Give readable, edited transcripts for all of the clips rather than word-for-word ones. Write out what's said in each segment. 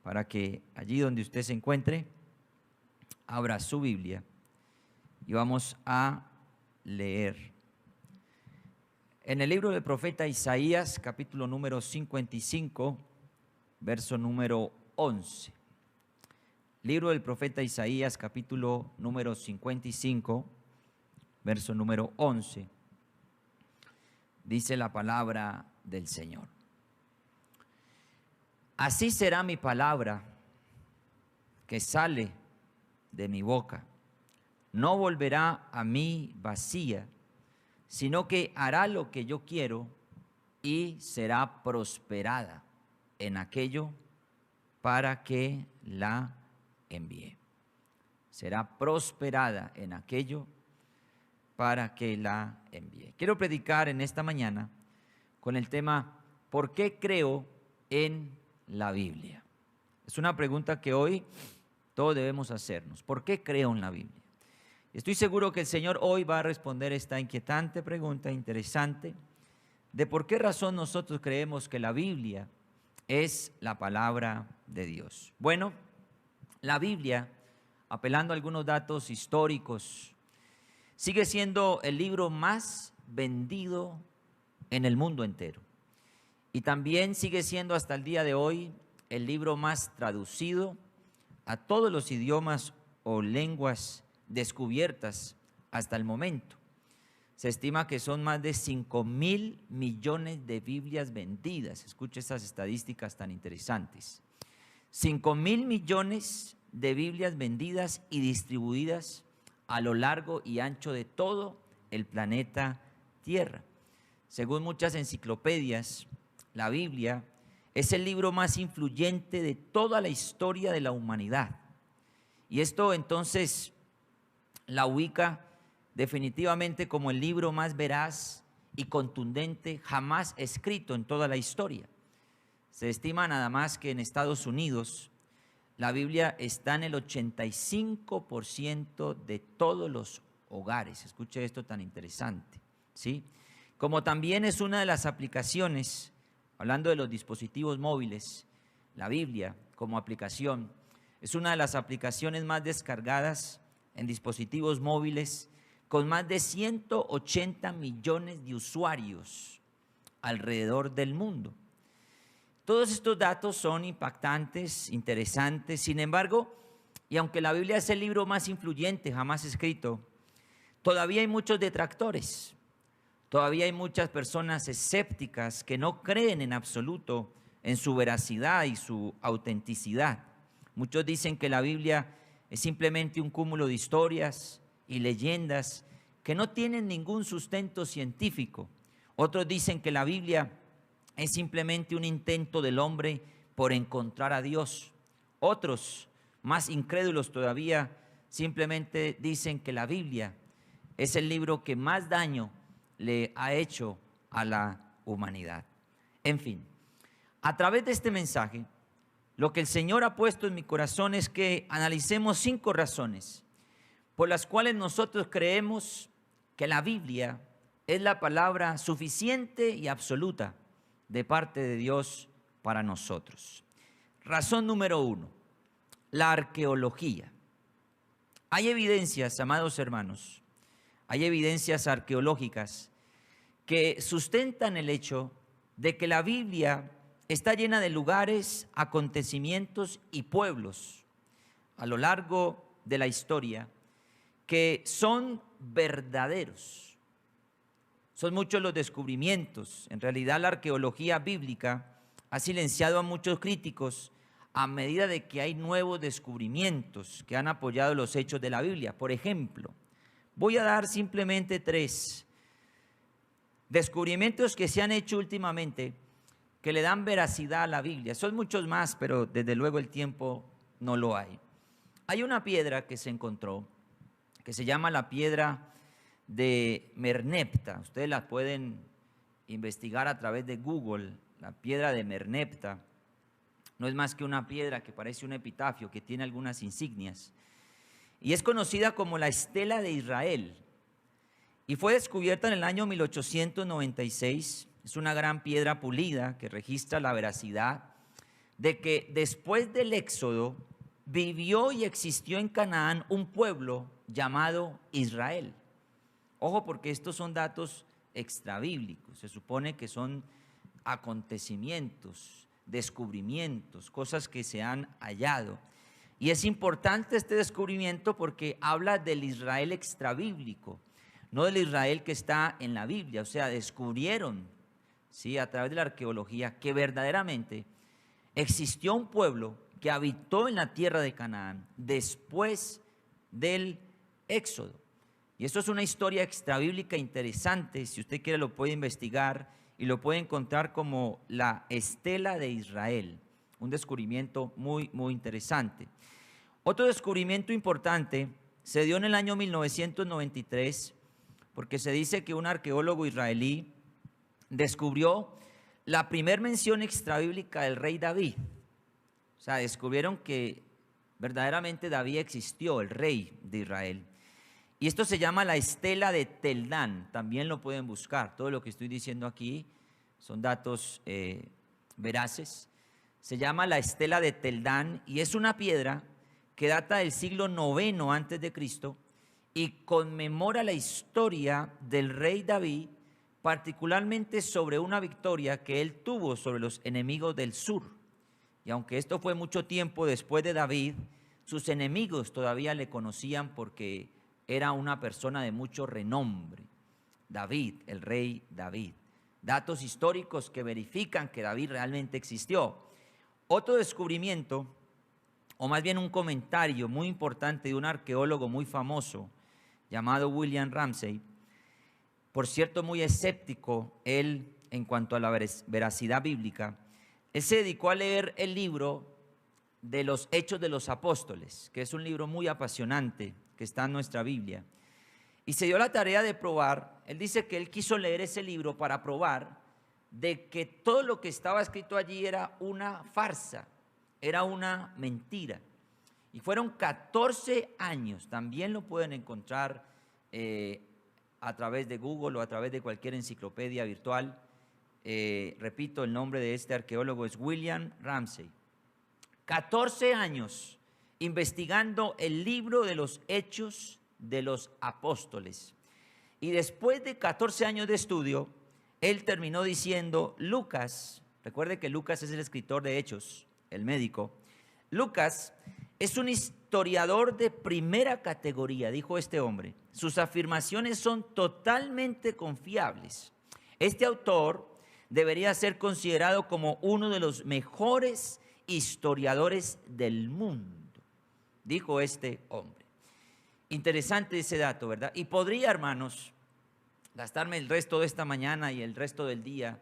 para que allí donde usted se encuentre, abra su Biblia y vamos a leer. En el libro del profeta Isaías, capítulo número 55, verso número 11. Libro del profeta Isaías, capítulo número 55, verso número 11. Dice la palabra del Señor. Así será mi palabra que sale de mi boca. No volverá a mí vacía, sino que hará lo que yo quiero y será prosperada en aquello para que la envíe. Será prosperada en aquello para que la envíe. Quiero predicar en esta mañana con el tema ¿por qué creo en la Biblia? Es una pregunta que hoy todos debemos hacernos. ¿Por qué creo en la Biblia? Estoy seguro que el Señor hoy va a responder esta inquietante pregunta, interesante, de por qué razón nosotros creemos que la Biblia es la palabra de Dios. Bueno, la Biblia, apelando a algunos datos históricos, sigue siendo el libro más vendido en el mundo entero. Y también sigue siendo hasta el día de hoy el libro más traducido a todos los idiomas o lenguas descubiertas hasta el momento. Se estima que son más de 5.000 millones de Biblias vendidas. Escuche estas estadísticas tan interesantes. 5.000 millones de Biblias vendidas y distribuidas a lo largo y ancho de todo el planeta Tierra. Según muchas enciclopedias, la Biblia es el libro más influyente de toda la historia de la humanidad. Y esto entonces la ubica definitivamente como el libro más veraz y contundente jamás escrito en toda la historia. Se estima nada más que en Estados Unidos la Biblia está en el 85% de todos los hogares. Escuche esto tan interesante, ¿sí? Como también es una de las aplicaciones, hablando de los dispositivos móviles, la Biblia como aplicación, es una de las aplicaciones más descargadas en dispositivos móviles, con más de 180 millones de usuarios alrededor del mundo. Todos estos datos son impactantes, interesantes. Sin embargo, y aunque la Biblia es el libro más influyente jamás escrito, todavía hay muchos detractores. Todavía hay muchas personas escépticas que no creen en absoluto en su veracidad y su autenticidad. Muchos dicen que la Biblia es simplemente un cúmulo de historias y leyendas que no tienen ningún sustento científico. Otros dicen que la Biblia es simplemente un intento del hombre por encontrar a Dios. Otros, más incrédulos todavía, simplemente dicen que la Biblia es el libro que más daño le ha hecho a la humanidad. En fin, a través de este mensaje, lo que el Señor ha puesto en mi corazón es que analicemos 5 razones por las cuales nosotros creemos que la Biblia es la palabra suficiente y absoluta de parte de Dios para nosotros. Razón número 1, la arqueología. Hay evidencias, amados hermanos, hay evidencias arqueológicas que sustentan el hecho de que la Biblia está llena de lugares, acontecimientos y pueblos a lo largo de la historia que son verdaderos. Son muchos los descubrimientos. En realidad la arqueología bíblica ha silenciado a muchos críticos a medida de que hay nuevos descubrimientos que han apoyado los hechos de la Biblia. Por ejemplo, voy a dar simplemente 3 descubrimientos que se han hecho últimamente que le dan veracidad a la Biblia. Son muchos más, pero desde luego el tiempo no lo hay. Hay una piedra que se encontró que se llama la piedra de Merneptah. Ustedes la pueden investigar a través de Google. La piedra de Merneptah no es más que una piedra que parece un epitafio, que tiene algunas insignias. Y es conocida como la Estela de Israel. Y fue descubierta en el año 1896. Es una gran piedra pulida que registra la veracidad de que después del Éxodo vivió y existió en Canaán un pueblo llamado Israel. Ojo, porque estos son datos extrabíblicos, se supone que son acontecimientos, descubrimientos, cosas que se han hallado. Y es importante este descubrimiento porque habla del Israel extrabíblico, no del Israel que está en la Biblia. O sea, descubrieron, ¿sí?, a través de la arqueología, que verdaderamente existió un pueblo que habitó en la tierra de Canaán después del Éxodo. Y esto es una historia extrabíblica interesante. Si usted quiere lo puede investigar y lo puede encontrar como la Estela de Israel. Un descubrimiento muy, muy interesante. Otro descubrimiento importante se dio en el año 1993, porque se dice que un arqueólogo israelí descubrió la primera mención extrabíblica del rey David. O sea, descubrieron que verdaderamente David existió, el rey de Israel. Y esto se llama la Estela de Tel Dan. También lo pueden buscar. Todo lo que estoy diciendo aquí son datos veraces. Se llama la Estela de Tel Dan y es una piedra que data del siglo IX antes de Cristo y conmemora la historia del rey David, particularmente sobre una victoria que él tuvo sobre los enemigos del sur. Y aunque esto fue mucho tiempo después de David, sus enemigos todavía le conocían porque era una persona de mucho renombre. David, el rey David. Datos históricos que verifican que David realmente existió. Otro descubrimiento, o más bien un comentario muy importante de un arqueólogo muy famoso llamado William Ramsay, por cierto muy escéptico él en cuanto a la veracidad bíblica. Él se dedicó a leer el libro de los Hechos de los Apóstoles, que es un libro muy apasionante que está en nuestra Biblia, y se dio la tarea de probar. Él dice que él quiso leer ese libro para probar de que todo lo que estaba escrito allí era una farsa, era una mentira. Y fueron 14 años, también lo pueden encontrar a través de Google o a través de cualquier enciclopedia virtual. Repito, el nombre de este arqueólogo es William Ramsay. 14 años investigando el libro de los Hechos de los Apóstoles. Y después de 14 años de estudio, él terminó diciendo: Lucas, recuerde que Lucas es el escritor de Hechos, el médico, Lucas es un historiador de primera categoría, dijo este hombre. Sus afirmaciones son totalmente confiables. Este autor debería ser considerado como uno de los mejores historiadores del mundo, dijo este hombre. Interesante ese dato, ¿verdad? Y podría, hermanos, gastarme el resto de esta mañana y el resto del día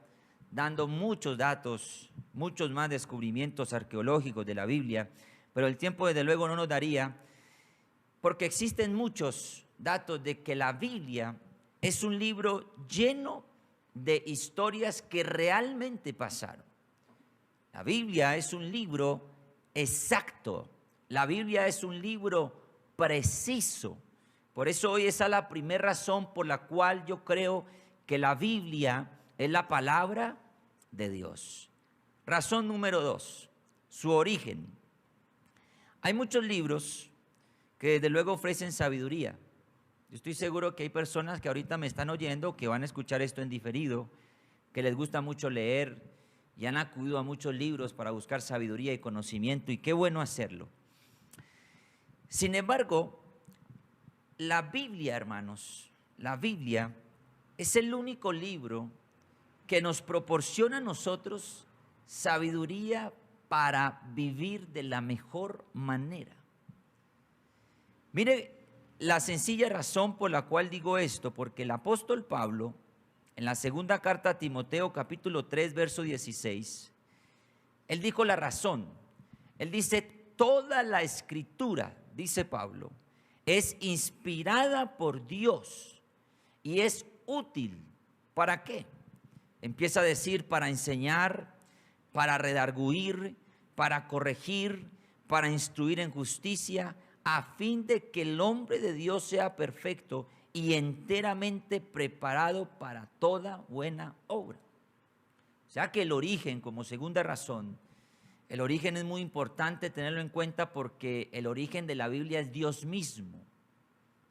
dando muchos datos, muchos más descubrimientos arqueológicos de la Biblia, pero el tiempo desde luego no nos daría, porque existen muchos datos de que la Biblia es un libro lleno de historias que realmente pasaron. La Biblia es un libro exacto, la Biblia es un libro preciso. Por eso hoy esa es la primera razón por la cual yo creo que la Biblia es la palabra de Dios. Razón número 2, su origen. Hay muchos libros que desde luego ofrecen sabiduría. Yo estoy seguro que hay personas que ahorita me están oyendo, que van a escuchar esto en diferido, que les gusta mucho leer y han acudido a muchos libros para buscar sabiduría y conocimiento, y qué bueno hacerlo. Sin embargo, la Biblia, hermanos, la Biblia es el único libro que nos proporciona a nosotros sabiduría para vivir de la mejor manera. Mire la sencilla razón por la cual digo esto, porque el apóstol Pablo, en la segunda carta a Timoteo, capítulo 3, verso 16, él dijo la razón. Él dice: toda la escritura, dice Pablo, es inspirada por Dios y es útil. ¿Para qué? Empieza a decir: para enseñar, para redarguir, para corregir, para instruir en justicia, a fin de que el hombre de Dios sea perfecto y enteramente preparado para toda buena obra. O sea que el origen, como segunda razón, El origen es muy importante tenerlo en cuenta porque el origen de la Biblia es Dios mismo.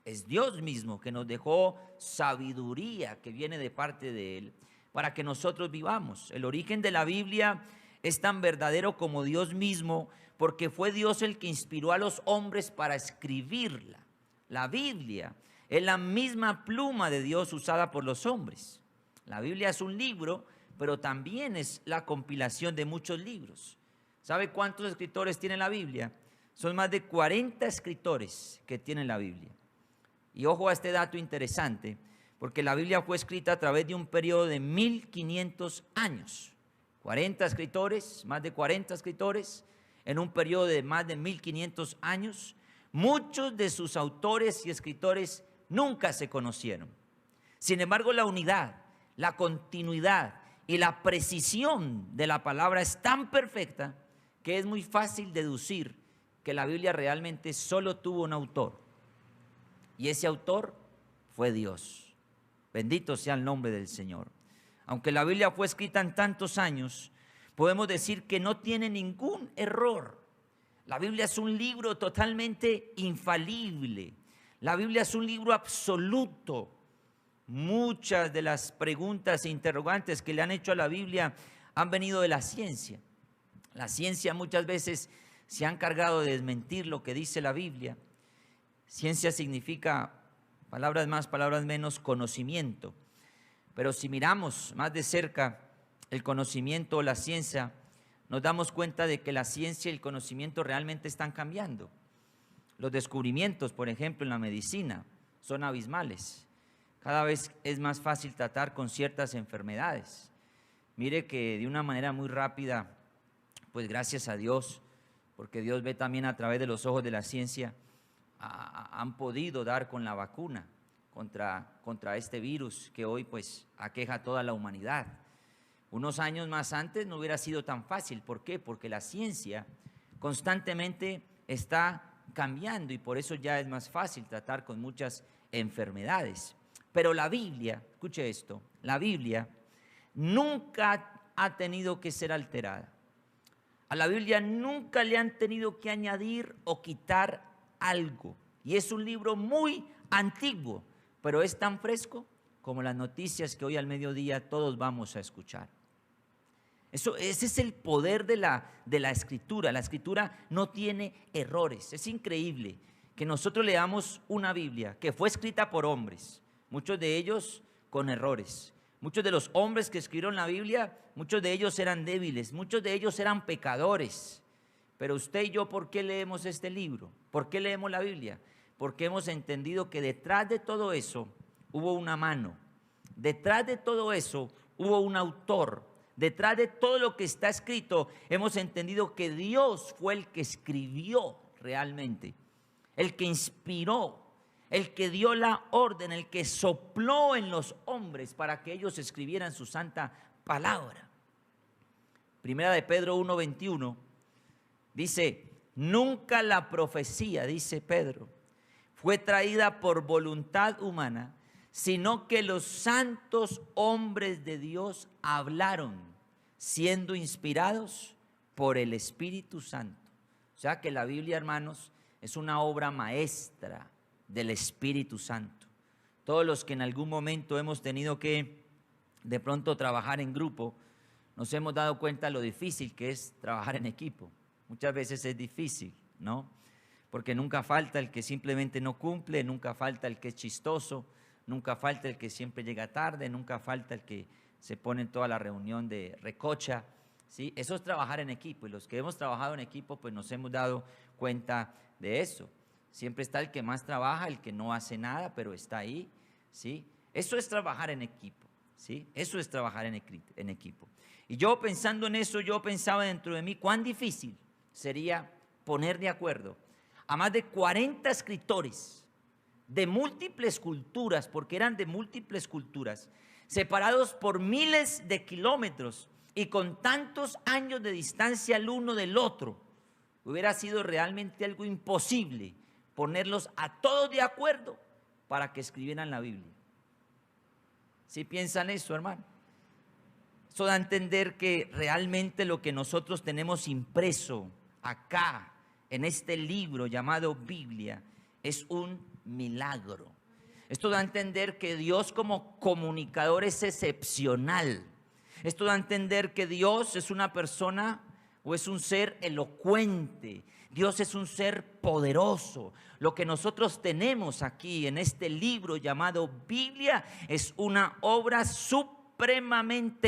Es Dios mismo que nos dejó sabiduría que viene de parte de Él para que nosotros vivamos. El origen de la Biblia es tan verdadero como Dios mismo porque fue Dios el que inspiró a los hombres para escribirla. La Biblia es la misma pluma de Dios usada por los hombres. La Biblia es un libro, pero también es la compilación de muchos libros. ¿Sabe cuántos escritores tiene la Biblia? Son más de 40 escritores que tienen la Biblia. Y ojo a este dato interesante, porque la Biblia fue escrita a través de un periodo de 1500 años. 40 escritores, más de 40 escritores, en un periodo de más de 1500 años. Muchos de sus autores y escritores nunca se conocieron. Sin embargo, la unidad, la continuidad y la precisión de la palabra es tan perfecta que es muy fácil deducir que la Biblia realmente solo tuvo un autor. Y ese autor fue Dios. Bendito sea el nombre del Señor. Aunque la Biblia fue escrita en tantos años, podemos decir que no tiene ningún error. La Biblia es un libro totalmente infalible. La Biblia es un libro absoluto. Muchas de las preguntas e interrogantes que le han hecho a la Biblia han venido de la ciencia. La ciencia muchas veces se ha encargado de desmentir lo que dice la Biblia. Ciencia significa, palabras más, palabras menos, conocimiento. Pero si miramos más de cerca el conocimiento o la ciencia, nos damos cuenta de que la ciencia y el conocimiento realmente están cambiando. Los descubrimientos, por ejemplo, en la medicina son abismales. Cada vez es más fácil tratar con ciertas enfermedades. Mire que de una manera muy rápida, pues gracias a Dios, porque Dios ve también a través de los ojos de la ciencia, han podido dar con la vacuna contra este virus que hoy pues aqueja a toda la humanidad. Unos años más antes no hubiera sido tan fácil. ¿Por qué? Porque la ciencia constantemente está cambiando y por eso ya es más fácil tratar con muchas enfermedades. Pero la Biblia, escuche esto, la Biblia nunca ha tenido que ser alterada. A la Biblia nunca le han tenido que añadir o quitar algo. Y es un libro muy antiguo, pero es tan fresco como las noticias que hoy al mediodía todos vamos a escuchar. Ese es el poder de la Escritura. La Escritura no tiene errores. Es increíble que nosotros leamos una Biblia que fue escrita por hombres, muchos de ellos con errores. Muchos de los hombres que escribieron la Biblia, muchos de ellos eran débiles, muchos de ellos eran pecadores. Pero usted y yo, ¿por qué leemos este libro? ¿Por qué leemos la Biblia? Porque hemos entendido que detrás de todo eso hubo una mano. Detrás de todo eso hubo un autor. Detrás de todo lo que está escrito, hemos entendido que Dios fue el que escribió realmente, el que inspiró, el que dio la orden, el que sopló en los hombres para que ellos escribieran su santa palabra. Primera de Pedro 1:21 dice: nunca la profecía, dice Pedro, fue traída por voluntad humana, sino que los santos hombres de Dios hablaron, siendo inspirados por el Espíritu Santo. O sea que la Biblia, hermanos, es una obra maestra del Espíritu Santo. Todos los que en algún momento hemos tenido que de pronto trabajar en grupo, nos hemos dado cuenta de lo difícil que es trabajar en equipo. Muchas veces es difícil, ¿no? Porque nunca falta el que simplemente no cumple, nunca falta el que es chistoso, nunca falta el que siempre llega tarde, nunca falta el que se pone en toda la reunión de recocha, ¿sí? Eso es trabajar en equipo, y los que hemos trabajado en equipo pues nos hemos dado cuenta de eso. Siempre está el que más trabaja, el que no hace nada, pero está ahí, ¿sí? Eso es trabajar en equipo, ¿sí? Eso es trabajar en equipo. Y yo pensando en eso, yo pensaba dentro de mí cuán difícil sería poner de acuerdo a más de 40 escritores de múltiples culturas, porque eran de múltiples culturas, separados por miles de kilómetros y con tantos años de distancia el uno del otro. Hubiera sido realmente algo imposible ponerlos a todos de acuerdo para que escribieran la Biblia. ¿Sí piensan eso, hermano? Esto da a entender que realmente lo que nosotros tenemos impreso acá, en este libro llamado Biblia, es un milagro. Esto da a entender que Dios como comunicador es excepcional. Esto da a entender que Dios es una persona o es un ser elocuente. Dios es un ser poderoso. Lo que nosotros tenemos aquí en este libro llamado Biblia es una obra supremamente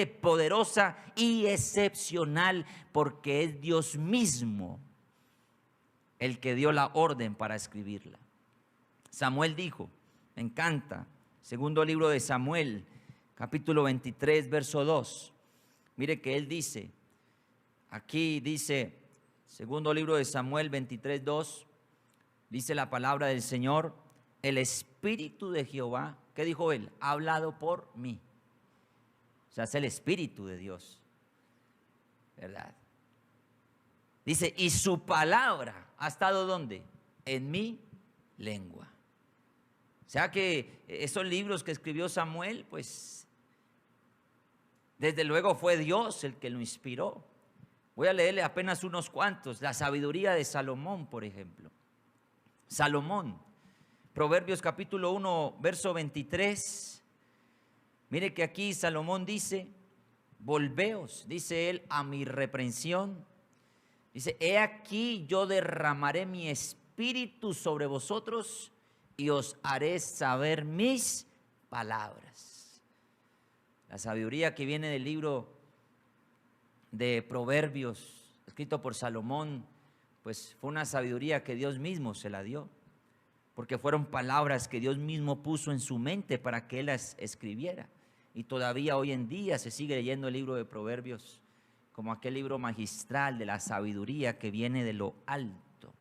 poderosa y excepcional, porque es Dios mismo el que dio la orden para escribirla. Samuel dijo, me encanta, segundo libro de Samuel, capítulo 23, verso 2. Mire que él dice, aquí dice, segundo libro de Samuel 23, 2, dice la palabra del Señor, el Espíritu de Jehová, ¿qué dijo él? Ha hablado por mí. O sea, es el Espíritu de Dios, ¿verdad? Dice, y su palabra ha estado ¿dónde? En mi lengua. O sea que esos libros que escribió Samuel, pues, desde luego fue Dios el que lo inspiró. Voy a leerle apenas unos cuantos. La sabiduría de Salomón, por ejemplo. Salomón, Proverbios capítulo 1, verso 23. Mire que aquí Salomón dice, volveos, dice él, a mi reprensión. Dice, he aquí yo derramaré mi espíritu sobre vosotros y os haré saber mis palabras. La sabiduría que viene del libro de Proverbios, escrito por Salomón, pues fue una sabiduría que Dios mismo se la dio, porque fueron palabras que Dios mismo puso en su mente para que él las escribiera. Y todavía hoy en día se sigue leyendo el libro de Proverbios como aquel libro magistral de la sabiduría que viene de lo alto.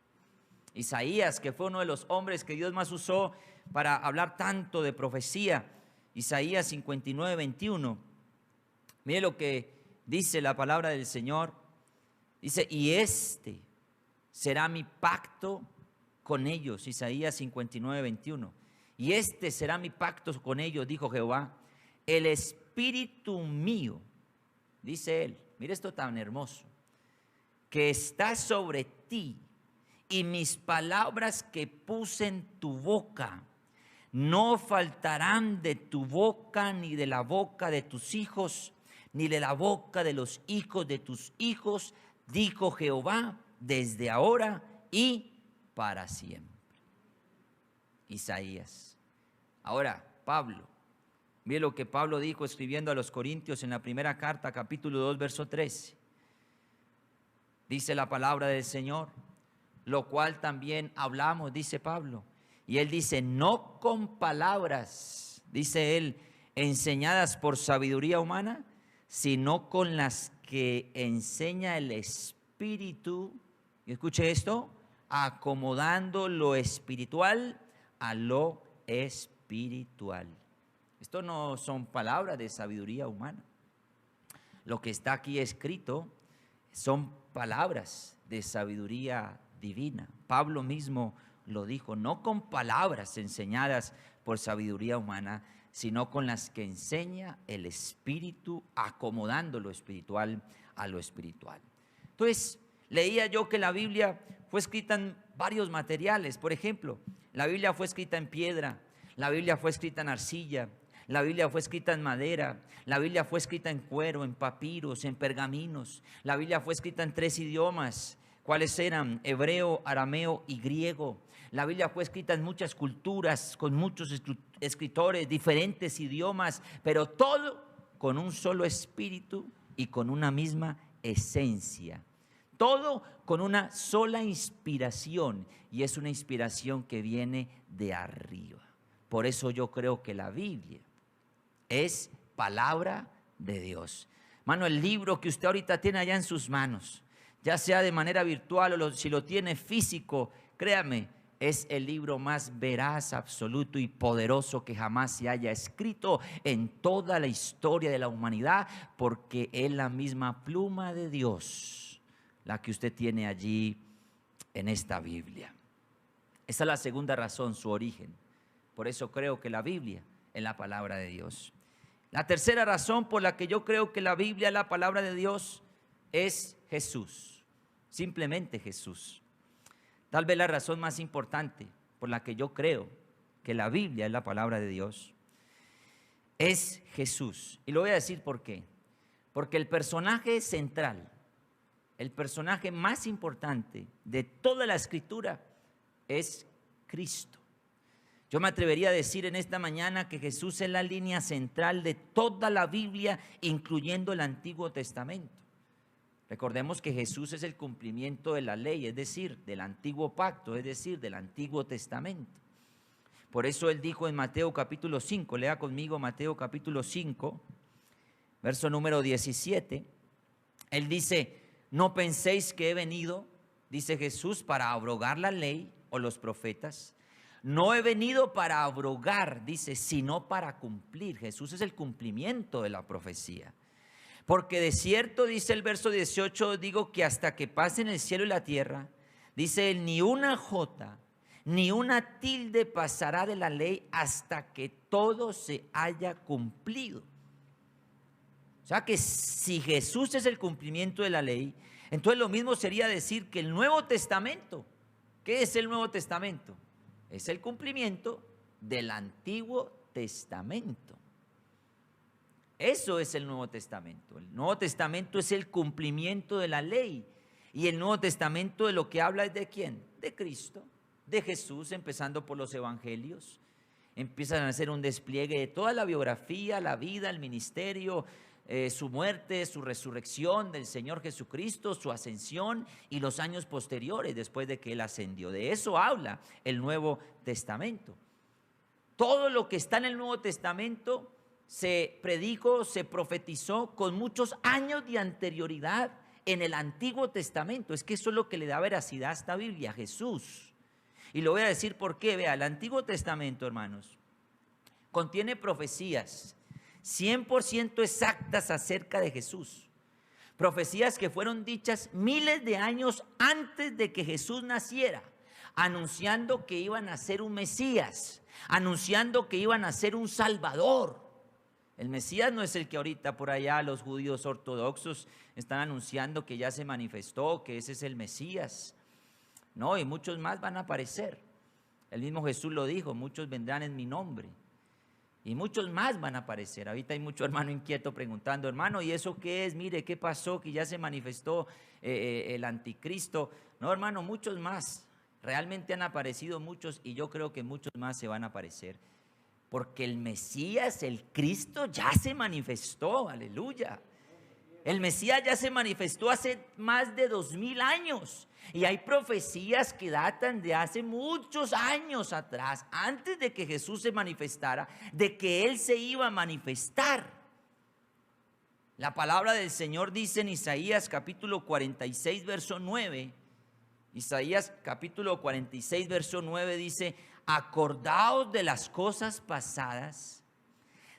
Isaías, que fue uno de los hombres que Dios más usó para hablar tanto de profecía, Isaías 59, 21. Mire lo que dice la palabra del Señor. Dice, y este será mi pacto con ellos. Isaías 59, 21. Y este será mi pacto con ellos, dijo Jehová. El espíritu mío, dice él, mire esto tan hermoso, que está sobre ti, y mis palabras que puse en tu boca no faltarán de tu boca, ni de la boca de tus hijos, ni de la boca de los hijos de tus hijos, dijo Jehová, desde ahora y para siempre. Isaías. Ahora, Pablo. Mire lo que Pablo dijo escribiendo a los Corintios en la primera carta, capítulo 2, verso 13. Dice la palabra del Señor, lo cual también hablamos, dice Pablo. Y él dice, no con palabras, dice él, enseñadas por sabiduría humana, sino con las que enseña el Espíritu. Y escuche esto, acomodando lo espiritual a lo espiritual. Esto no son palabras de sabiduría humana. Lo que está aquí escrito son palabras de sabiduría divina. Pablo mismo lo dijo, no con palabras enseñadas por sabiduría humana, sino con las que enseña el Espíritu, acomodando lo espiritual a lo espiritual. Entonces, leía yo que la Biblia fue escrita en varios materiales. Por ejemplo, la Biblia fue escrita en piedra, la Biblia fue escrita en arcilla, la Biblia fue escrita en madera, la Biblia fue escrita en cuero, en papiros, en pergaminos. La Biblia fue escrita en 3 idiomas, ¿cuáles eran? Hebreo, arameo y griego. La Biblia fue escrita en muchas culturas, con muchos escritores, diferentes idiomas, pero todo con un solo espíritu y con una misma esencia. Todo con una sola inspiración, y es una inspiración que viene de arriba. Por eso yo creo que la Biblia es palabra de Dios. Hermano, el libro que usted ahorita tiene allá en sus manos, ya sea de manera virtual o si lo tiene físico, créame, es el libro más veraz, absoluto y poderoso que jamás se haya escrito en toda la historia de la humanidad, porque es la misma pluma de Dios la que usted tiene allí en esta Biblia. Esa es la segunda razón, su origen. Por eso creo que la Biblia es la palabra de Dios. La tercera razón por la que yo creo que la Biblia es la palabra de Dios es Jesús. Simplemente Jesús. Tal vez la razón más importante por la que yo creo que la Biblia es la palabra de Dios es Jesús. Y lo voy a decir por qué. Porque el personaje central, el personaje más importante de toda la Escritura es Cristo. Yo me atrevería a decir en esta mañana que Jesús es la línea central de toda la Biblia, incluyendo el Antiguo Testamento. Recordemos que Jesús es el cumplimiento de la ley, es decir, del Antiguo Pacto, es decir, del Antiguo Testamento. Por eso Él dijo en Mateo capítulo 5, lea conmigo Mateo capítulo 5, verso número 17. Él dice, no penséis que he venido, dice Jesús, para abrogar la ley o los profetas. No he venido para abrogar, dice, sino para cumplir. Jesús es el cumplimiento de la profecía. Porque de cierto, dice el verso 18, digo que hasta que pasen el cielo y la tierra, dice él, ni una jota, ni una tilde pasará de la ley hasta que todo se haya cumplido. O sea que si Jesús es el cumplimiento de la ley, entonces lo mismo sería decir que el Nuevo Testamento, ¿qué es el Nuevo Testamento? Es el cumplimiento del Antiguo Testamento. Eso es el Nuevo Testamento. El Nuevo Testamento es el cumplimiento de la ley. Y el Nuevo Testamento de lo que habla es de ¿quién? De Cristo, de Jesús, empezando por los evangelios. Empiezan a hacer un despliegue de toda la biografía, la vida, el ministerio, su muerte, su resurrección del Señor Jesucristo, su ascensión y los años posteriores después de que Él ascendió. De eso habla el Nuevo Testamento. Todo lo que está en el Nuevo Testamento se predicó, se profetizó con muchos años de anterioridad en el Antiguo Testamento. Es que eso es lo que le da veracidad a esta Biblia, Jesús. Y lo voy a decir por qué. Vea, el Antiguo Testamento, hermanos, contiene profecías 100% exactas acerca de Jesús. Profecías que fueron dichas miles de años antes de que Jesús naciera, anunciando que iban a ser un Mesías, anunciando que iban a ser un Salvador. El Mesías no es el que ahorita por allá los judíos ortodoxos están anunciando que ya se manifestó, que ese es el Mesías. No, y muchos más van a aparecer. El mismo Jesús lo dijo, muchos vendrán en mi nombre. Y muchos más van a aparecer. Ahorita hay mucho hermano inquieto preguntando, hermano, ¿y eso qué es? Mire, ¿qué pasó? Que ya se manifestó el anticristo. No, hermano, muchos más. Realmente han aparecido muchos y yo creo que muchos más se van a aparecer. Porque el Mesías, el Cristo, ya se manifestó. Aleluya. El Mesías ya se manifestó hace más de 2000 años. Y hay profecías que datan de hace muchos años atrás, antes de que Jesús se manifestara, de que Él se iba a manifestar. La palabra del Señor dice en Isaías capítulo 46, verso 9. Isaías capítulo 46, verso 9 dice, acordaos de las cosas pasadas,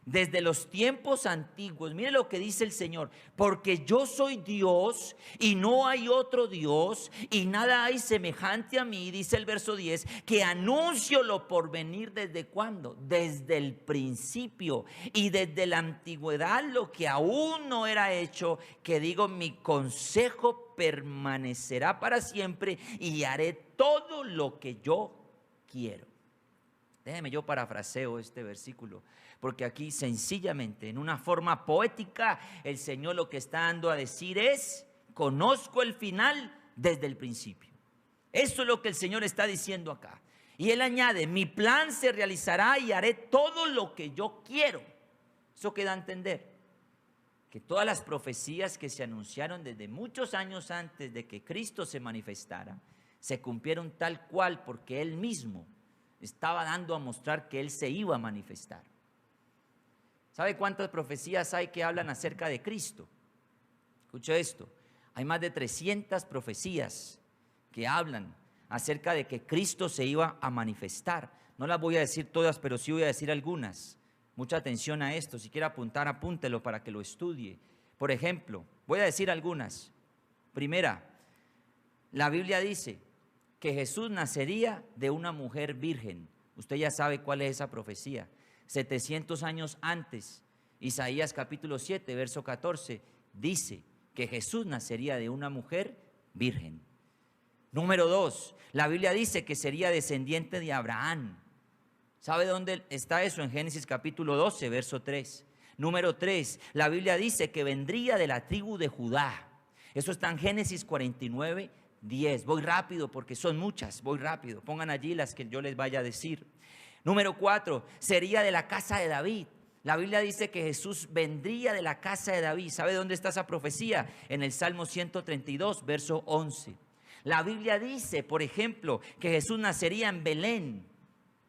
desde los tiempos antiguos. Mire lo que dice el Señor, porque yo soy Dios y no hay otro Dios y nada hay semejante a mí, dice el verso 10, que anuncio lo por venir desde cuándo, desde el principio y desde la antigüedad lo que aún no era hecho, que digo mi consejo permanecerá para siempre y haré todo lo que yo quiero. Déjeme yo parafraseo este versículo, porque aquí sencillamente, en una forma poética, el Señor lo que está dando a decir es, conozco el final desde el principio. Eso es lo que el Señor está diciendo acá. Y Él añade, mi plan se realizará y haré todo lo que yo quiero. Eso queda a entender que todas las profecías que se anunciaron desde muchos años antes de que Cristo se manifestara, se cumplieron tal cual porque Él mismo estaba dando a mostrar que Él se iba a manifestar. ¿Sabe cuántas profecías hay que hablan acerca de Cristo? Escuche esto, hay más de 300 profecías que hablan acerca de que Cristo se iba a manifestar. No las voy a decir todas, pero sí voy a decir algunas. Mucha atención a esto, si quiere apuntar, apúntelo para que lo estudie. Por ejemplo, voy a decir algunas. Primera, la Biblia dice que Jesús nacería de una mujer virgen. Usted ya sabe cuál es esa profecía. 700 años antes Isaías capítulo 7, verso 14, dice que Jesús nacería de una mujer virgen. Número 2, la Biblia dice que sería descendiente de Abraham. ¿Sabe dónde está eso? En Génesis capítulo 12, verso 3. Número 3, la Biblia dice que vendría de la tribu de Judá. Eso está en Génesis 49, 10. Voy rápido porque son muchas, voy rápido. Pongan allí las que yo les vaya a decir. Número 4, sería de la casa de David. La Biblia dice que Jesús vendría de la casa de David. ¿Sabe dónde está esa profecía? En el Salmo 132, verso 11. La Biblia dice, por ejemplo, que Jesús nacería en Belén.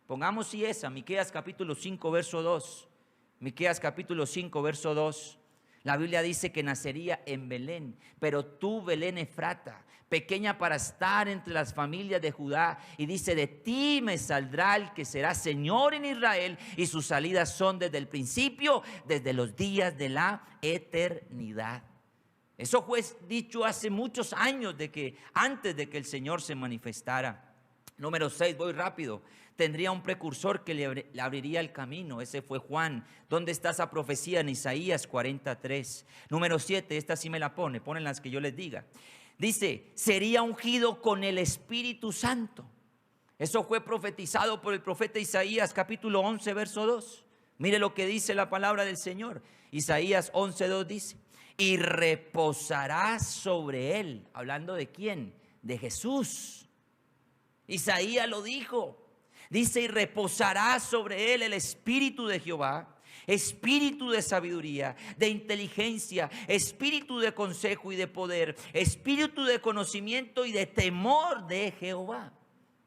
Pongamos si esa, Miqueas capítulo 5, verso 2. Miqueas capítulo 5, verso 2. La Biblia dice que nacería en Belén. Pero tú, Belén Efrata, pequeña para estar entre las familias de Judá, y dice, de ti me saldrá el que será Señor en Israel, y sus salidas son desde el principio, desde los días de la eternidad. Eso fue dicho hace muchos años, antes de que el Señor se manifestara. Número 6, voy rápido. Tendría un precursor que le abriría el camino. Ese fue Juan. ¿Dónde está esa profecía? En Isaías 43. Número 7, esta sí me la ponen las que yo les diga. Dice, sería ungido con el Espíritu Santo. Eso fue profetizado por el profeta Isaías capítulo 11, verso 2. Mire lo que dice la palabra del Señor. Isaías 11, 2 dice, y reposará sobre él. ¿Hablando de quién? De Jesús. Isaías lo dijo. Dice, y reposará sobre él el Espíritu de Jehová, espíritu de sabiduría, de inteligencia, espíritu de consejo y de poder, espíritu de conocimiento y de temor de Jehová.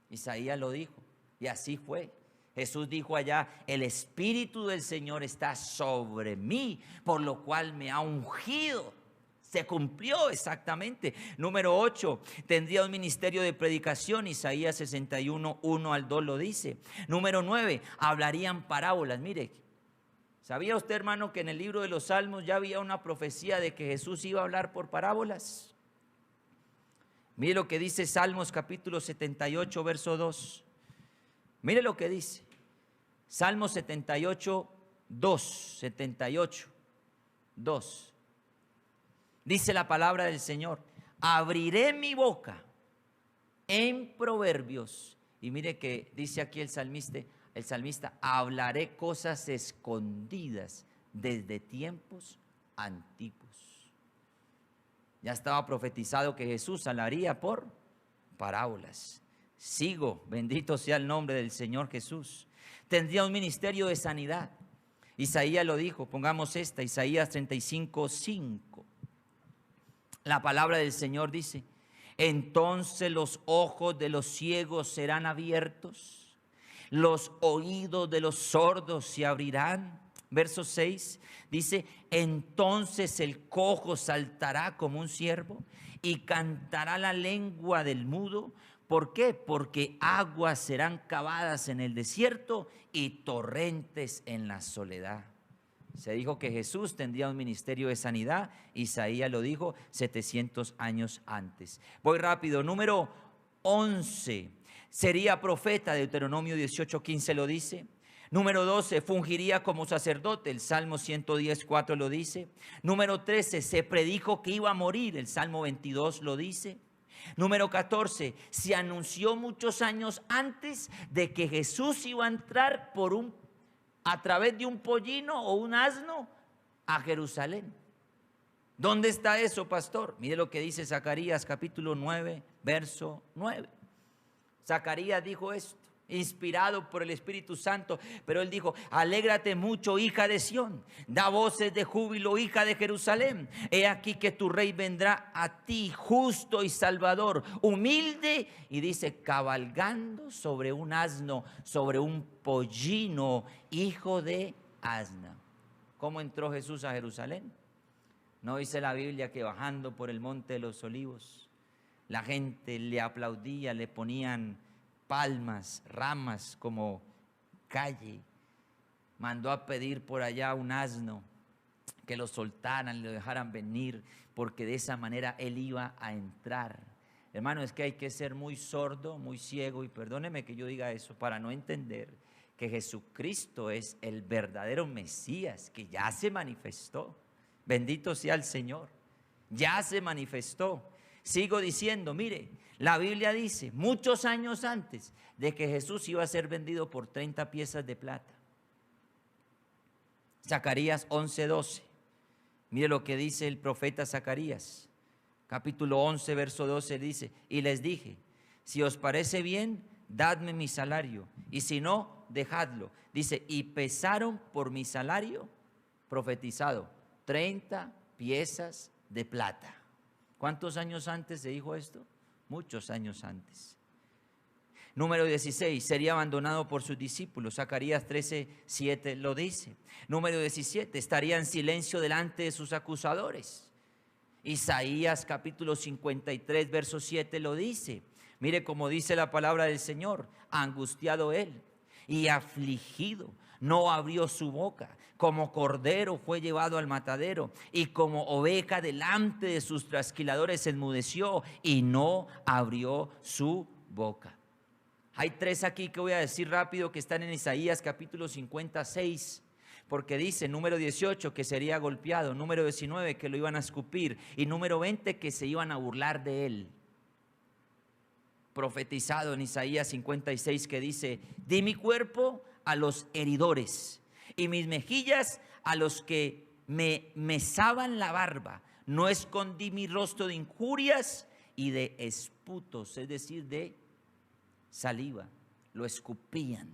Isaías lo dijo, y así fue. Jesús dijo allá, el Espíritu del Señor está sobre mí, por lo cual me ha ungido. Se cumplió exactamente. Número 8, tendría un ministerio de predicación. Isaías 61, 1 al 2 lo dice. Número 9, hablarían parábolas. Mire, ¿sabía usted, hermano, que en el libro de los Salmos ya había una profecía de que Jesús iba a hablar por parábolas? Mire lo que dice Salmos capítulo 78, verso 2. Mire lo que dice. Salmos 78, 2. 78, 2. Dice la palabra del Señor, abriré mi boca en proverbios. Y mire que dice aquí el salmista, hablaré cosas escondidas desde tiempos antiguos. Ya estaba profetizado que Jesús hablaría por parábolas. Sigo, bendito sea el nombre del Señor Jesús. Tendría un ministerio de sanidad. Isaías lo dijo, pongamos esta, Isaías 35, 5. La palabra del Señor dice, entonces los ojos de los ciegos serán abiertos, los oídos de los sordos se abrirán. Verso 6 dice, entonces el cojo saltará como un ciervo y cantará la lengua del mudo. ¿Por qué? Porque aguas serán cavadas en el desierto y torrentes en la soledad. Se dijo que Jesús tendría un ministerio de sanidad. Isaías lo dijo 700 años antes. Voy rápido. Número 11. Sería profeta. Deuteronomio 18:15 lo dice. Número 12. Fungiría como sacerdote. El Salmo 110:4 lo dice. Número 13. Se predijo que iba a morir. El Salmo 22 lo dice. Número 14. Se anunció muchos años antes de que Jesús iba a entrar a través de un pollino o un asno a Jerusalén. ¿Dónde está eso, pastor? Mire lo que dice Zacarías capítulo 9, verso 9. Zacarías dijo esto, inspirado por el Espíritu Santo, pero él dijo, alégrate mucho, hija de Sión, da voces de júbilo, hija de Jerusalén. He aquí que tu rey vendrá a ti, justo y salvador, humilde, y dice, cabalgando sobre un asno, sobre un pollino, hijo de asna. ¿Cómo entró Jesús a Jerusalén? ¿No dice la Biblia que bajando por el monte de los olivos, la gente le aplaudía, le ponían palmas, ramas como calle? Mandó a pedir por allá un asno, que lo soltaran, lo dejaran venir, porque de esa manera él iba a entrar. Hermano, es que hay que ser muy sordo, muy ciego, y perdóneme que yo diga eso, para no entender que Jesucristo es el verdadero Mesías, que ya se manifestó. Bendito sea el Señor, ya se manifestó. Sigo diciendo, mire, la Biblia dice, muchos años antes de que Jesús iba a ser vendido por 30 piezas de plata. Zacarías 11:12. Mire lo que dice el profeta Zacarías. Capítulo 11, verso 12 dice, y les dije, si os parece bien, dadme mi salario, y si no, dejadlo. Dice, y pesaron por mi salario, profetizado, 30 piezas de plata. ¿Cuántos años antes se dijo esto? Muchos años antes. Número 16, sería abandonado por sus discípulos. Zacarías 13:7 lo dice. Número 17, estaría en silencio delante de sus acusadores. Isaías capítulo 53, verso 7 lo dice. Mire cómo dice la palabra del Señor. Angustiado él y afligido, no abrió su boca. Como cordero fue llevado al matadero, y como oveja delante de sus trasquiladores se enmudeció y no abrió su boca. Hay 3 aquí que voy a decir rápido que están en Isaías capítulo 56, porque dice, número 18, que sería golpeado, número 19, que lo iban a escupir, y número 20, que se iban a burlar de él. Profetizado en Isaías 56, que dice, di mi cuerpo a los heridores y mis mejillas a los que me mesaban la barba. No escondí mi rostro de injurias y de esputos, es decir, de saliva. Lo escupían.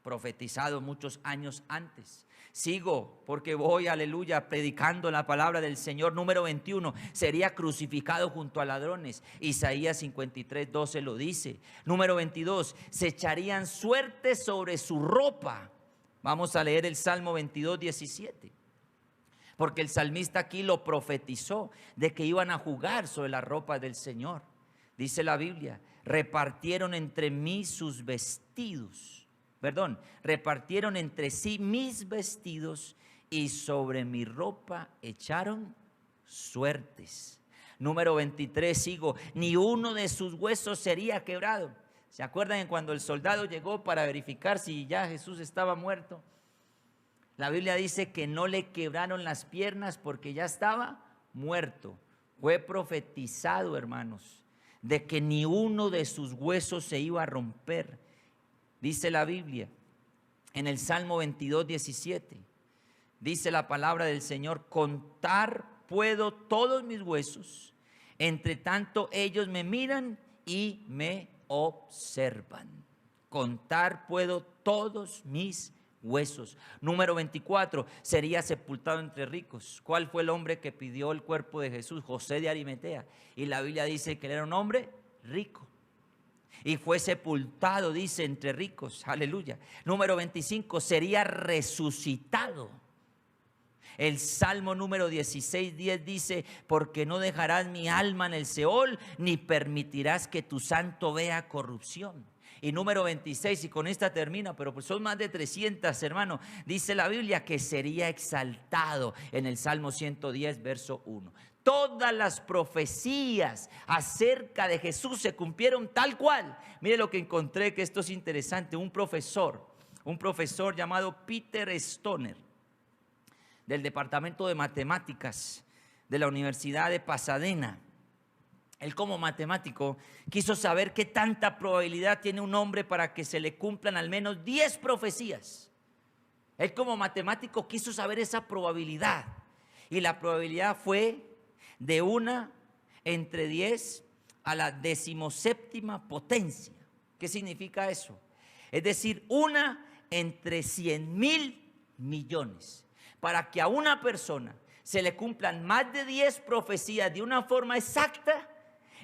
Profetizado muchos años antes. Sigo porque voy, aleluya, predicando la palabra del Señor. Número 21, sería crucificado junto a ladrones. Isaías 53:12 lo dice. Número 22, se echarían suerte sobre su ropa. Vamos a leer el Salmo 22:17. Porque el salmista aquí lo profetizó de que iban a jugar sobre la ropa del Señor. Dice la Biblia, repartieron entre mí sus vestidos. Repartieron entre sí mis vestidos y sobre mi ropa echaron suertes. Número 23, sigo, ni uno de sus huesos sería quebrado. ¿Se acuerdan cuando el soldado llegó para verificar si ya Jesús estaba muerto? La Biblia dice que no le quebraron las piernas porque ya estaba muerto. Fue profetizado, hermanos, de que ni uno de sus huesos se iba a romper. Dice la Biblia en el Salmo 22:17, dice la palabra del Señor, contar puedo todos mis huesos, entre tanto ellos me miran y me observan. Contar puedo todos mis huesos. Número 24, sería sepultado entre ricos. ¿Cuál fue el hombre que pidió el cuerpo de Jesús? José de Arimatea. Y la Biblia dice que él era un hombre rico. Y fue sepultado, dice, entre ricos. Aleluya. Número 25, sería resucitado. El Salmo número 16:10 dice, porque no dejarás mi alma en el Seol, ni permitirás que tu santo vea corrupción. Y número 26, y con esta termina, pero pues son más de 300, hermano. Dice la Biblia que sería exaltado en el Salmo 110, verso 1. Todas las profecías acerca de Jesús se cumplieron tal cual. Mire lo que encontré, que esto es interesante. Un profesor llamado Peter Stoner, del Departamento de Matemáticas de la Universidad de Pasadena. Él, como matemático, quiso saber qué tanta probabilidad tiene un hombre para que se le cumplan al menos 10 profecías. Él, como matemático, quiso saber esa probabilidad. Y la probabilidad fue de 1 entre 10 a la 17ª potencia. ¿Qué significa eso? Es decir, 1 entre 100,000 millones. Para que a una persona se le cumplan más de 10 profecías de una forma exacta,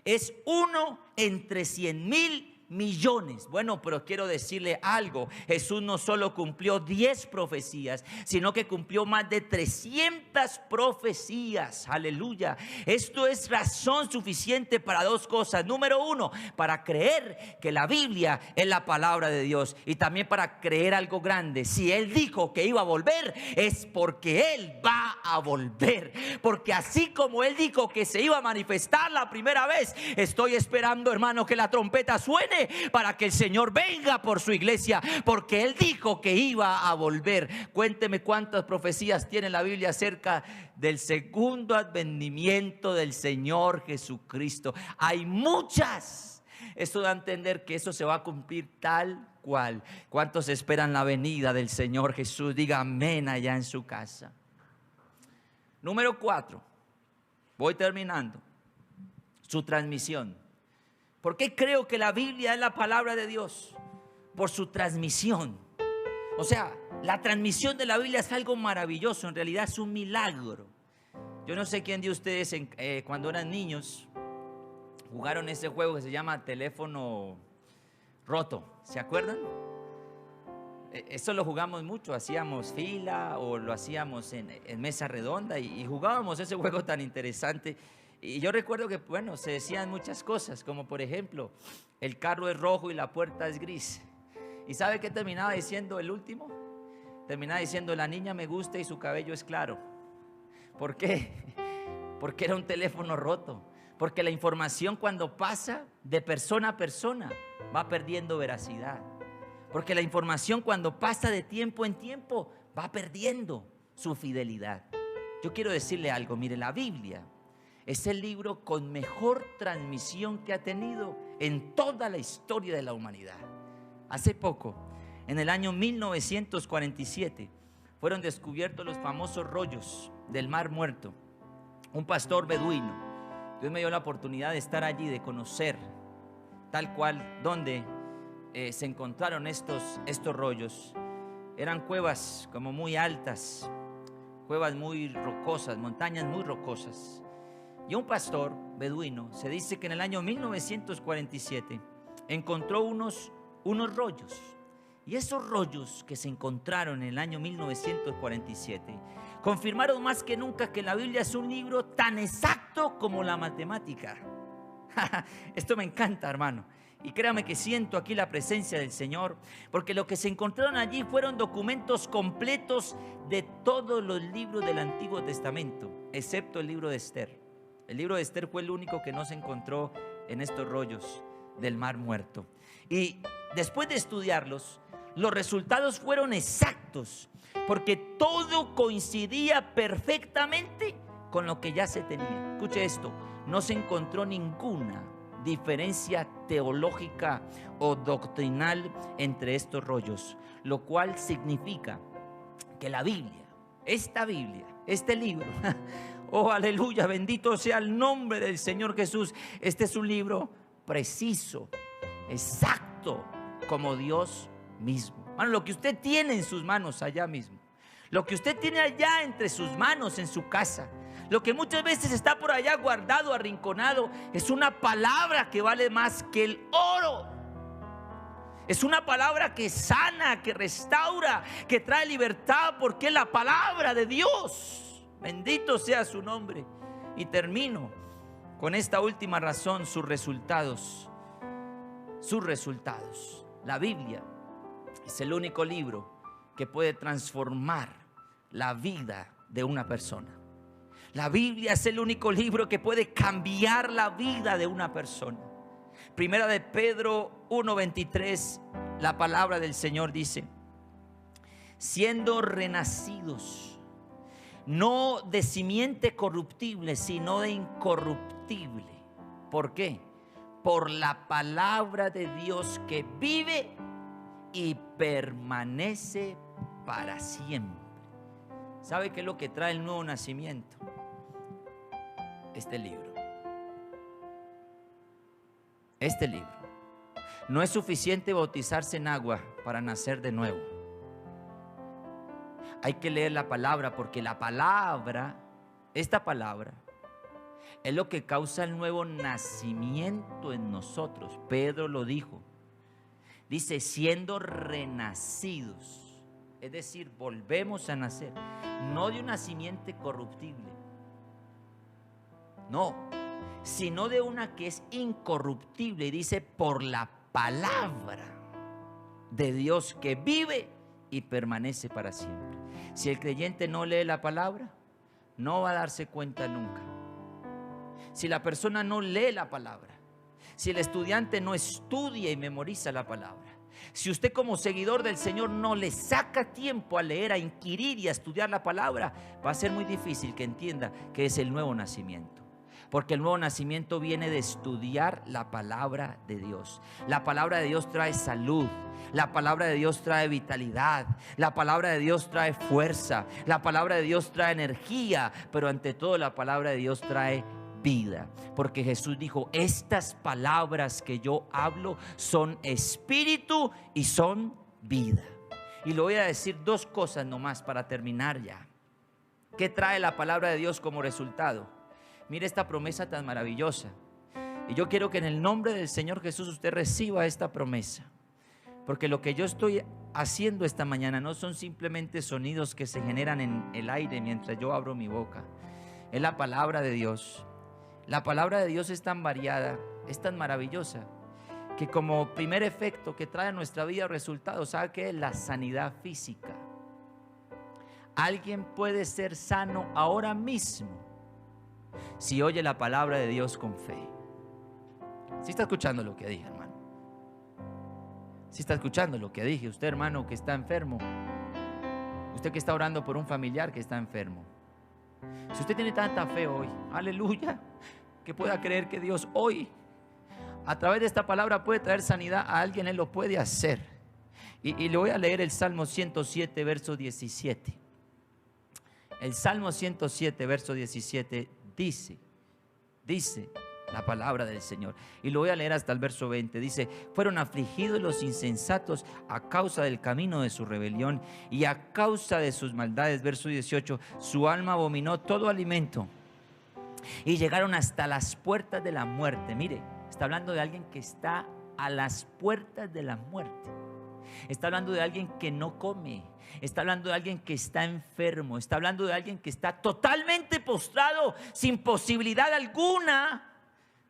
es 1 entre 100,000 millones. Bueno, pero quiero decirle algo. Jesús no solo cumplió 10 profecías, sino que cumplió más de 300 profecías. Aleluya. Esto es razón suficiente para 2 cosas. Número 1, para creer que la Biblia es la palabra de Dios, y también para creer algo grande. Si Él dijo que iba a volver, es porque Él va a volver. Porque así como Él dijo que se iba a manifestar la primera vez, estoy esperando, hermano, que la trompeta suene prepare para que el Señor venga por su iglesia, porque Él dijo que iba a volver. Cuénteme cuántas profecías tiene la Biblia acerca del segundo advenimiento del Señor Jesucristo. Hay muchas. Esto da a entender que eso se va a cumplir tal cual. ¿Cuántos esperan la venida del Señor Jesús? Diga amén allá en su casa. Número 4. Voy terminando. Su transmisión. ¿Por qué creo que la Biblia es la palabra de Dios? Por su transmisión. O sea, la transmisión de la Biblia es algo maravilloso. En realidad es un milagro. Yo no sé quién de ustedes cuando eran niños jugaron ese juego que se llama teléfono roto. ¿Se acuerdan? Eso lo jugamos mucho. Hacíamos fila o lo hacíamos en mesa redonda y jugábamos ese juego tan interesante. Y yo recuerdo que, bueno, se decían muchas cosas, como por ejemplo, el carro es rojo y la puerta es gris. ¿Y sabe qué terminaba diciendo el último? Terminaba diciendo, la niña me gusta y su cabello es claro. ¿Por qué? Porque era un teléfono roto. Porque la información cuando pasa de persona a persona va perdiendo veracidad. Porque la información cuando pasa de tiempo en tiempo va perdiendo su fidelidad. Yo quiero decirle algo, mire, la Biblia es el libro con mejor transmisión que ha tenido en toda la historia de la humanidad. Hace poco, en el año 1947, fueron descubiertos los famosos rollos del Mar Muerto. Un pastor beduino, Dios me dio la oportunidad de estar allí, de conocer tal cual donde se encontraron estos rollos. Eran cuevas como muy altas, cuevas muy rocosas, montañas muy rocosas. Y un pastor beduino, se dice que en el año 1947 encontró unos rollos. Y esos rollos que se encontraron en el año 1947 confirmaron más que nunca que la Biblia es un libro tan exacto como la matemática. Esto me encanta, hermano. Y créame que siento aquí la presencia del Señor, porque lo que se encontraron allí fueron documentos completos de todos los libros del Antiguo Testamento, excepto el libro de Esther. El libro de Esther fue el único que no se encontró en estos rollos del Mar Muerto. Y después de estudiarlos, los resultados fueron exactos, porque todo coincidía perfectamente con lo que ya se tenía. Escuche esto, no se encontró ninguna diferencia teológica o doctrinal entre estos rollos, lo cual significa que la Biblia, esta Biblia, este libro, oh aleluya, bendito sea el nombre del Señor Jesús, este es un libro preciso, exacto, como Dios mismo. Bueno, lo que usted tiene en sus manos allá mismo, lo que usted tiene allá entre sus manos en su casa, lo que muchas veces está por allá guardado, arrinconado, es una palabra que vale más que el oro. Es una palabra que sana, que restaura, que trae libertad, porque es la palabra de Dios. Bendito sea su nombre. Y termino con esta última razón, sus resultados. Sus resultados. La Biblia es el único libro que puede transformar la vida de una persona. La Biblia es el único libro que puede cambiar la vida de una persona. Primera de Pedro 1:23, la palabra del Señor dice: siendo renacidos, no de simiente corruptible, sino de incorruptible. ¿Por qué? Por la palabra de Dios que vive y permanece para siempre. ¿Sabe qué es lo que trae el nuevo nacimiento? Este libro. Este libro. No es suficiente bautizarse en agua para nacer de nuevo. Hay que leer la palabra, porque la palabra, esta palabra, es lo que causa el nuevo nacimiento en nosotros. Pedro lo dijo. Dice, siendo renacidos. Es decir, volvemos a nacer. No de un nacimiento corruptible. No, sino de una que es incorruptible. Y dice, por la palabra de Dios que vive y permanece para siempre. Si el creyente no lee la palabra, no va a darse cuenta nunca. Si la persona no lee la palabra, si el estudiante no estudia y memoriza la palabra, si usted como seguidor del Señor no le saca tiempo a leer, a inquirir y a estudiar la palabra, va a ser muy difícil que entienda que es el nuevo nacimiento. Porque el nuevo nacimiento viene de estudiar la palabra de Dios. La palabra de Dios trae salud. La palabra de Dios trae vitalidad. La palabra de Dios trae fuerza. La palabra de Dios trae energía. Pero ante todo la palabra de Dios trae vida. Porque Jesús dijo: estas palabras que yo hablo son espíritu y son vida. Y le voy a decir dos cosas nomás para terminar ya. ¿Qué trae la palabra de Dios como resultado? Mire esta promesa tan maravillosa. Y yo quiero que en el nombre del Señor Jesús usted reciba esta promesa. Porque lo que yo estoy haciendo esta mañana no son simplemente sonidos que se generan en el aire mientras yo abro mi boca. Es la palabra de Dios. La palabra de Dios es tan variada, es tan maravillosa, que como primer efecto que trae a nuestra vida resultados, ¿sabe qué es? La sanidad física. Alguien puede ser sano ahora mismo si oye la palabra de Dios con fe. ¿Sí está escuchando lo que dije, hermano? ¿Sí está escuchando lo que dije? Usted, hermano, que está enfermo, usted que está orando por un familiar que está enfermo, si usted tiene tanta fe hoy, aleluya, que pueda creer que Dios hoy a través de esta palabra puede traer sanidad a alguien, Él lo puede hacer. Y le voy a leer el Salmo 107, verso 17. El Salmo 107, verso 17 dice la palabra del Señor. Y lo voy a leer hasta el verso 20. Dice: fueron afligidos los insensatos a causa del camino de su rebelión y a causa de sus maldades. Verso 18: su alma abominó todo alimento y llegaron hasta las puertas de la muerte. Mire, está hablando de alguien que está a las puertas de la muerte. Está hablando de alguien que no come. Está hablando de alguien que está enfermo. Está hablando de alguien que está totalmente postrado, sin posibilidad alguna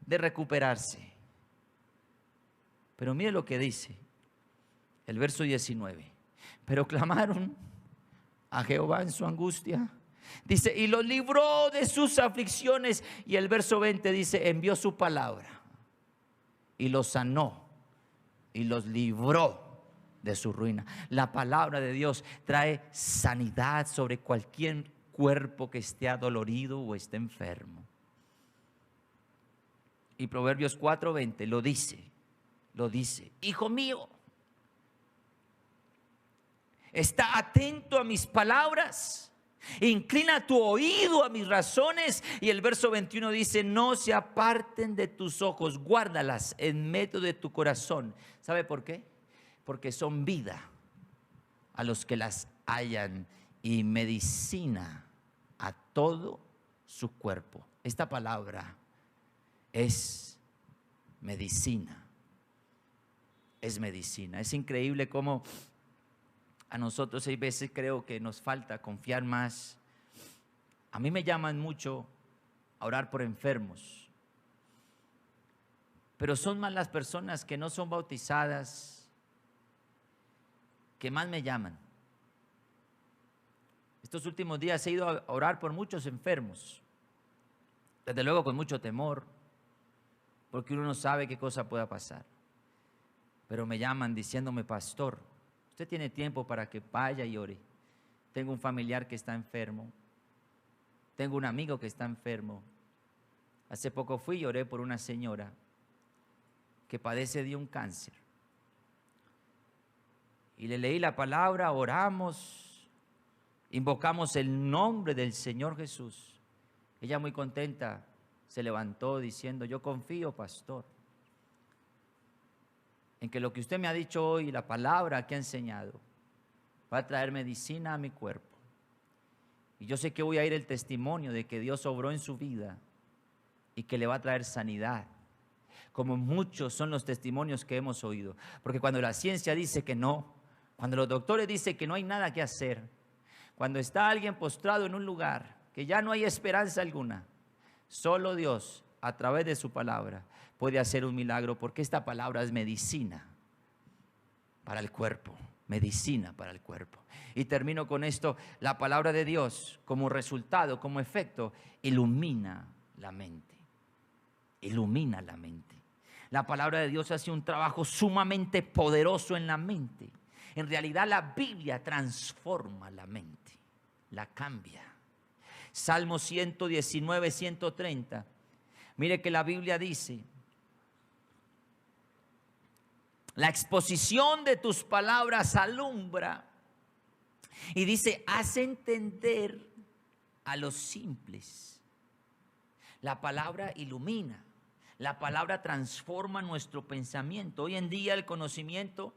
de recuperarse. Pero mire lo que dice el verso 19: pero clamaron a Jehová en su angustia. Dice: y los libró de sus aflicciones. Y el verso 20 dice: envió su palabra y los sanó y los libró de su ruina. La palabra de Dios trae sanidad sobre cualquier cuerpo que esté adolorido o esté enfermo. Y Proverbios 4:20 lo dice: hijo mío, está atento a mis palabras, inclina tu oído a mis razones. Y el verso 21 dice: no se aparten de tus ojos, guárdalas en medio de tu corazón. ¿Sabe por qué? Porque son vida a los que las hallan y medicina a todo su cuerpo. Esta palabra es medicina. Es medicina. Es increíble cómo a nosotros hay veces creo que nos falta confiar más. A mí me llaman mucho a orar por enfermos, pero son más las personas que no son bautizadas que más me llaman. Estos últimos días he ido a orar por muchos enfermos, desde luego con mucho temor, porque uno no sabe qué cosa pueda pasar. Pero me llaman diciéndome: pastor, usted tiene tiempo para que vaya y ore. Tengo un familiar que está enfermo. Tengo un amigo que está enfermo. Hace poco fui y oré por una señora que padece de un cáncer. Y le leí la palabra, oramos, invocamos el nombre del Señor Jesús. Ella muy contenta se levantó diciendo: yo confío, pastor, en que lo que usted me ha dicho hoy, la palabra que ha enseñado, va a traer medicina a mi cuerpo. Y yo sé que voy a ir el testimonio de que Dios obró en su vida y que le va a traer sanidad. Como muchos son los testimonios que hemos oído. Porque cuando la ciencia dice que no, cuando los doctores dicen que no hay nada que hacer, cuando está alguien postrado en un lugar que ya no hay esperanza alguna, solo Dios, a través de su palabra, puede hacer un milagro, porque esta palabra es medicina para el cuerpo, medicina para el cuerpo. Y termino con esto: la palabra de Dios, como resultado, como efecto, ilumina la mente. Ilumina la mente. La palabra de Dios hace un trabajo sumamente poderoso en la mente. En realidad la Biblia transforma la mente, la cambia. Salmo 119, 130. Mire que la Biblia dice: la exposición de tus palabras alumbra. Y dice: haz entender a los simples. La palabra ilumina. La palabra transforma nuestro pensamiento. Hoy en día el conocimiento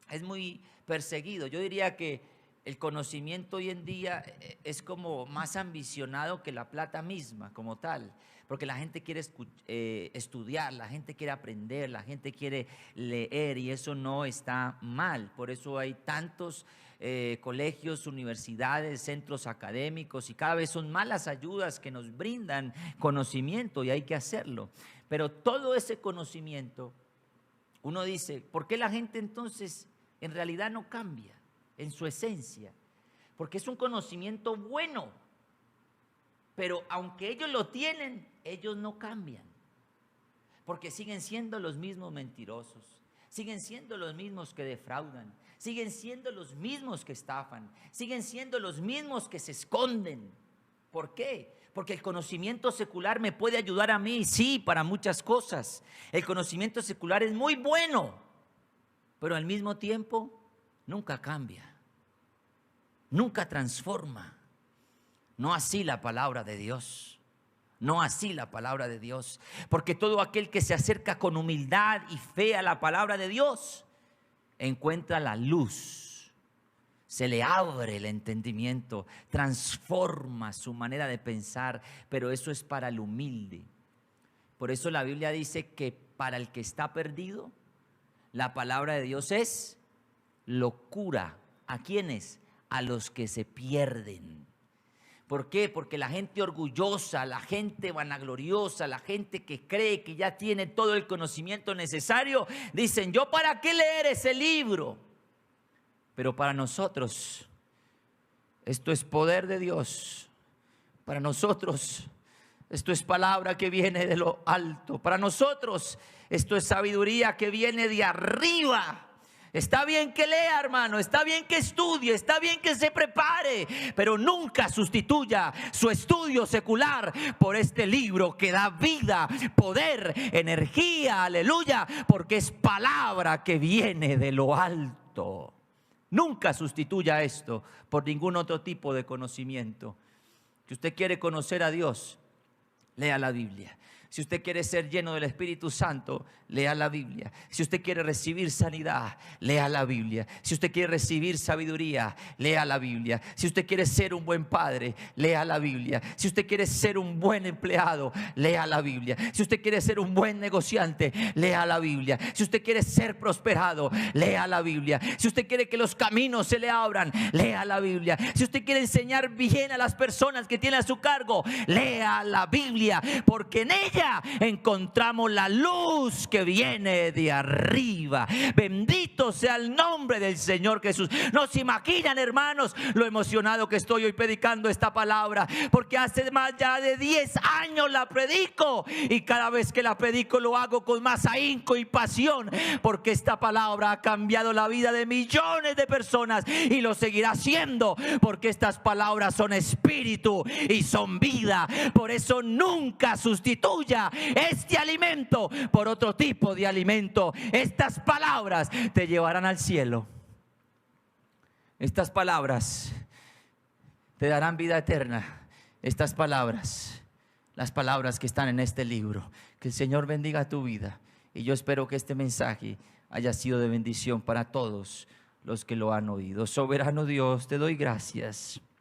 es muy perseguido. Yo diría que el conocimiento hoy en día es como más ambicionado que la plata misma como tal. Porque la gente quiere estudiar, la gente quiere aprender, la gente quiere leer, y eso no está mal. Por eso hay tantos colegios, universidades, centros académicos, y cada vez son más las ayudas que nos brindan conocimiento, y hay que hacerlo. Pero todo ese conocimiento, uno dice, ¿por qué la gente entonces en realidad no cambia en su esencia? Porque es un conocimiento bueno, pero aunque ellos lo tienen, ellos no cambian, porque siguen siendo los mismos mentirosos, siguen siendo los mismos que defraudan, siguen siendo los mismos que estafan, siguen siendo los mismos que se esconden. ¿Por qué? Porque el conocimiento secular me puede ayudar a mí, sí, para muchas cosas. El conocimiento secular es muy bueno, pero al mismo tiempo nunca cambia, nunca transforma. No así la palabra de Dios. No así la palabra de Dios. Porque todo aquel que se acerca con humildad y fe a la palabra de Dios encuentra la luz. Se le abre el entendimiento, transforma su manera de pensar, pero eso es para el humilde. Por eso la Biblia dice que para el que está perdido, la palabra de Dios es locura. ¿A quiénes? A los que se pierden. ¿Por qué? Porque la gente orgullosa, la gente vanagloriosa, la gente que cree que ya tiene todo el conocimiento necesario, dicen, ¿yo para qué leer ese libro? Pero para nosotros, esto es poder de Dios. Para nosotros, esto es palabra que viene de lo alto. Para nosotros, esto es sabiduría que viene de arriba. Está bien que lea, hermano, está bien que estudie, está bien que se prepare, pero nunca sustituya su estudio secular por este libro que da vida, poder, energía, aleluya, porque es palabra que viene de lo alto. Nunca sustituya esto por ningún otro tipo de conocimiento. Si usted quiere conocer a Dios, lea la Biblia. Si usted quiere ser lleno del Espíritu Santo, lea la Biblia. Si usted quiere recibir sanidad, lea la Biblia. Si usted quiere recibir sabiduría, lea la Biblia. Si usted quiere ser un buen padre, lea la Biblia. Si usted quiere ser un buen empleado, lea la Biblia. Si usted quiere ser un buen negociante, lea la Biblia. Si usted quiere ser prosperado, lea la Biblia. Si usted quiere que los caminos se le abran, lea la Biblia. Si usted quiere enseñar bien a las personas que tiene a su cargo, lea la Biblia, porque en ella encontramos la luz que viene de arriba. Bendito sea el nombre del Señor Jesús. No se imaginan, hermanos, lo emocionado que estoy hoy predicando esta palabra, porque hace más ya de 10 años la predico, y cada vez que la predico lo hago con más ahínco y pasión, porque esta palabra ha cambiado la vida de millones de personas y lo seguirá haciendo, porque estas palabras son espíritu y son vida. Por eso nunca sustituya este alimento por otro tipo de alimento. Estas palabras te llevarán al cielo. Estas palabras te darán vida eterna. Estas palabras, las palabras que están en este libro. Que el Señor bendiga tu vida, y yo espero que este mensaje haya sido de bendición para todos los que lo han oído. Soberano Dios, te doy gracias